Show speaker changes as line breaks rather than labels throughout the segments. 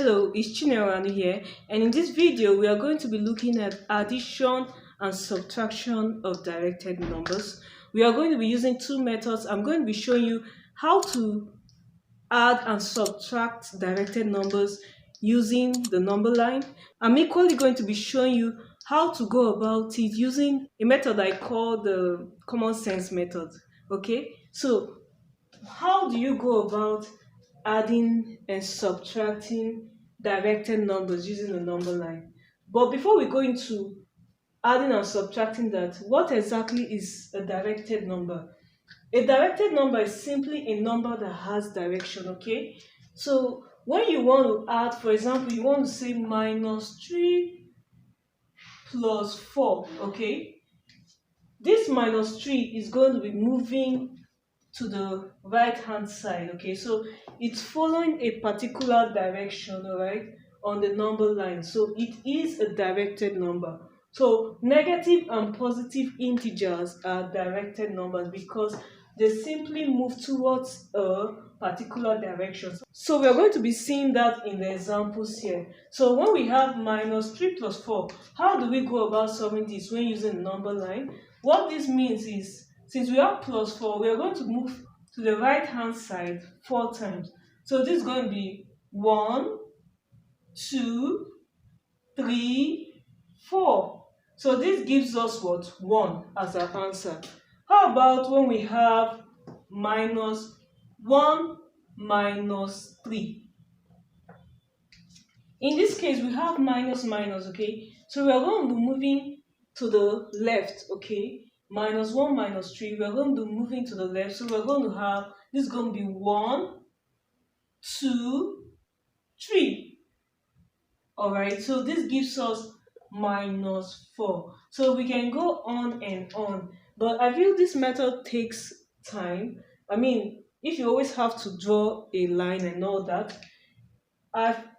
Hello, it's Chineran here, and in this video we are going to be looking at addition and subtraction of directed numbers. We are going to be using two methods. I'm going to be showing you how to add and subtract directed numbers using the number line. I'm equally going to be showing you how to go about it using a method I call the common sense method. Okay, so how do you go about adding and subtracting directed numbers using the number line? But before we go into adding and subtracting that, what exactly is a directed number? A directed number is simply a number that has direction, okay? So when you want to add, for example, you want to say minus 3 plus 4, okay? This minus 3 is going to be moving to the right hand side, okay? So it's following a particular direction, all right, on the number line. So it is a directed number. So negative and positive integers are directed numbers because they simply move towards a particular direction. So we are going to be seeing that in the examples here. So when we have minus 3 plus 4, how do we go about solving this when using the number line? What this means is, since we have plus 4, we are going to move to the right hand side 4 times. So this is going to be 1, 2, 3, 4. So this gives us what? 1 as our answer. How about when we have minus 1 minus 3? In this case, we have minus minus, okay? So we are going to be moving to the left, okay? Minus 1 minus 3, we are going to be moving to the left. So we're going to have, this is going to be 1, 2, 3. Alright, so this gives us minus 4. So we can go on and on. But I feel this method takes time. I mean, if you always have to draw a line and all that,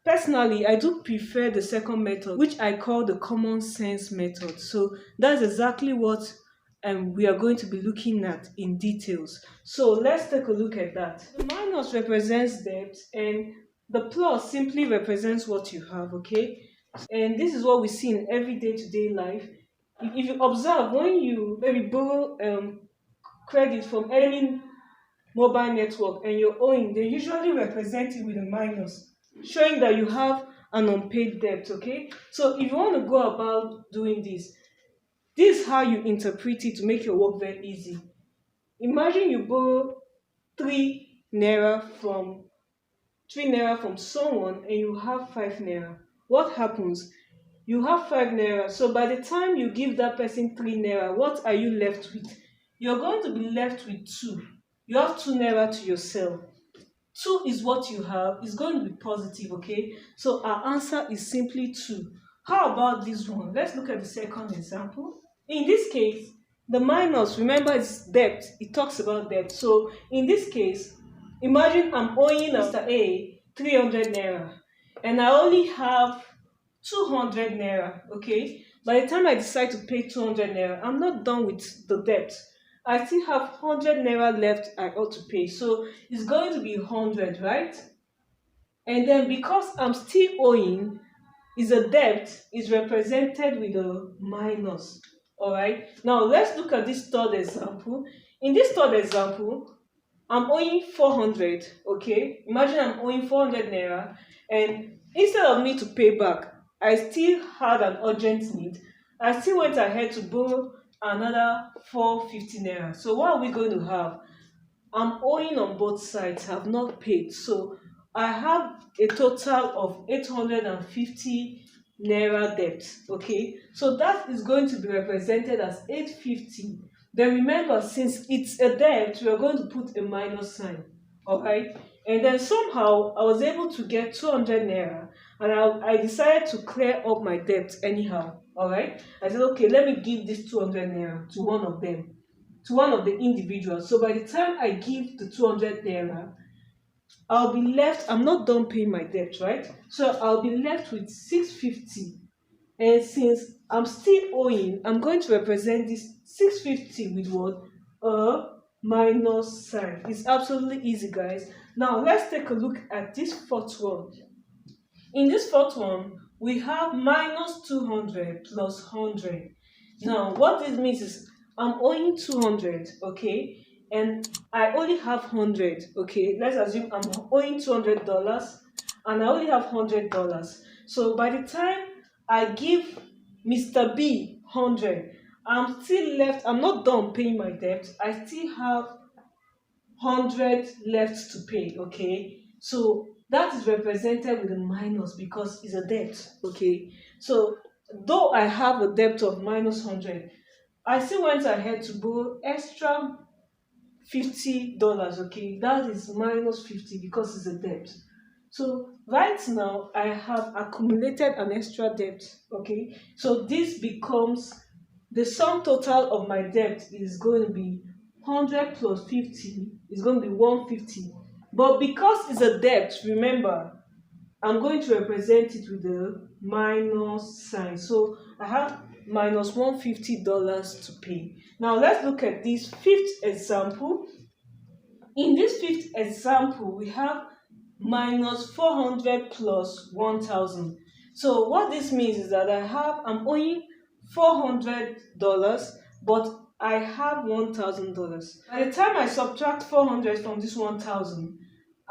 personally, I do prefer the second method, which I call the common sense method. So that's exactly what we are going to be looking at in details. So let's take a look at that. The minus represents debt and the plus simply represents what you have, okay? And this is what we see in everyday to-day life. If you observe, when you maybe borrow credit from any mobile network and you're owing, they usually represent it with a minus, showing that you have an unpaid debt, okay? So if you want to go about doing this is how you interpret it to make your work very easy. Imagine you borrow 3 naira from someone and you have 5 naira. What happens? You have 5 naira. So by the time you give that person 3 naira, what are you left with? You're going to be left with 2. You have 2 naira to yourself. 2 is what you have. It's going to be positive, okay? So our answer is simply 2. How about this one? Let's look at the second example. In this case, the minus, remember, is debt. It talks about debt. So in this case, imagine I'm owing Mr. A 300 naira and I only have 200 naira, okay? By the time I decide to pay 200 naira, I'm not done with the debt. I still have 100 naira left I ought to pay. So it's going to be 100, right? And then because I'm still owing, is a debt is represented with a minus. All right. Now let's look at this third example. In this third example, I'm owing 400. Okay. Imagine I'm owing 400 naira, and instead of me to pay back, I still had an urgent need. I still went ahead to borrow another 450 naira. So what are we going to have? I'm owing on both sides, have not paid. So I have a total of 850 naira debt, okay? So that is going to be represented as 850. Then remember, since it's a debt, we are going to put a minus sign, all right? And then somehow I was able to get 200 naira and I decided to clear up my debt anyhow, all right? I said, okay, let me give this 200 naira to one of them, to one of the individuals. So by the time I give the 200 naira, I'll be left, I'm not done paying my debt, right? So I'll be left with 650. And since I'm still owing, I'm going to represent this 650 with what? A minus sign. It's absolutely easy, guys. Now let's take a look at this fourth one. In this fourth one, we have minus 200 plus 100. Now, what this means is I'm owing 200, okay, and I only have 100, okay. Let's assume I'm owing $200 and I only have $100. So by the time I give Mr. B 100, I'm still left, I'm not done paying my debt. I still have 100 left to pay, okay. So that is represented with a minus because it's a debt, okay. So though I have a debt of minus 100, I still went ahead to borrow extra $50, okay. That is minus 50 because it's a debt. So right now I have accumulated an extra debt, okay. So this becomes the sum total of my debt is going to be 100 plus 50 is going to be 150. But because it's a debt, remember, I'm going to represent it with the minus sign. So I have minus $150 to pay. Now let's look at this fifth example. In this fifth example, we have minus 400 plus 1000. So what this means is that I'm owing $400, but I have $1000. By the time I subtract 400 from this 1000,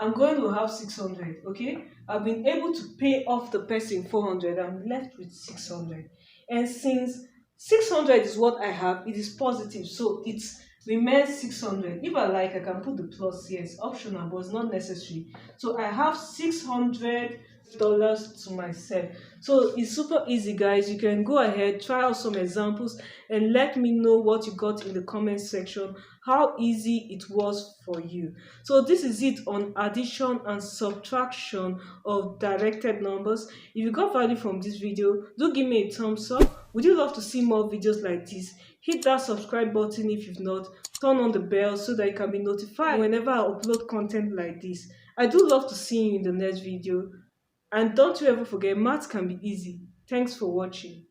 I'm going to have 600, okay. I've been able to pay off the person 400. I'm left with 600, and since 600 is what I have, it is positive, so it remains 600. If I like, I can put the plus here. It's optional, but it's not necessary. So I have $600 to myself. So it's super easy, guys. You can go ahead, try out some examples, and let me know what you got in the comment section, how easy it was for you. So this is it on addition and subtraction of directed numbers. If you got value from this video, do give me a thumbs up. Would you love to see more videos like this? Hit that subscribe button if you've not. Turn on the bell so that you can be notified whenever I upload content like this. I do love to see you in the next video. And don't you ever forget, maths can be easy. Thanks for watching.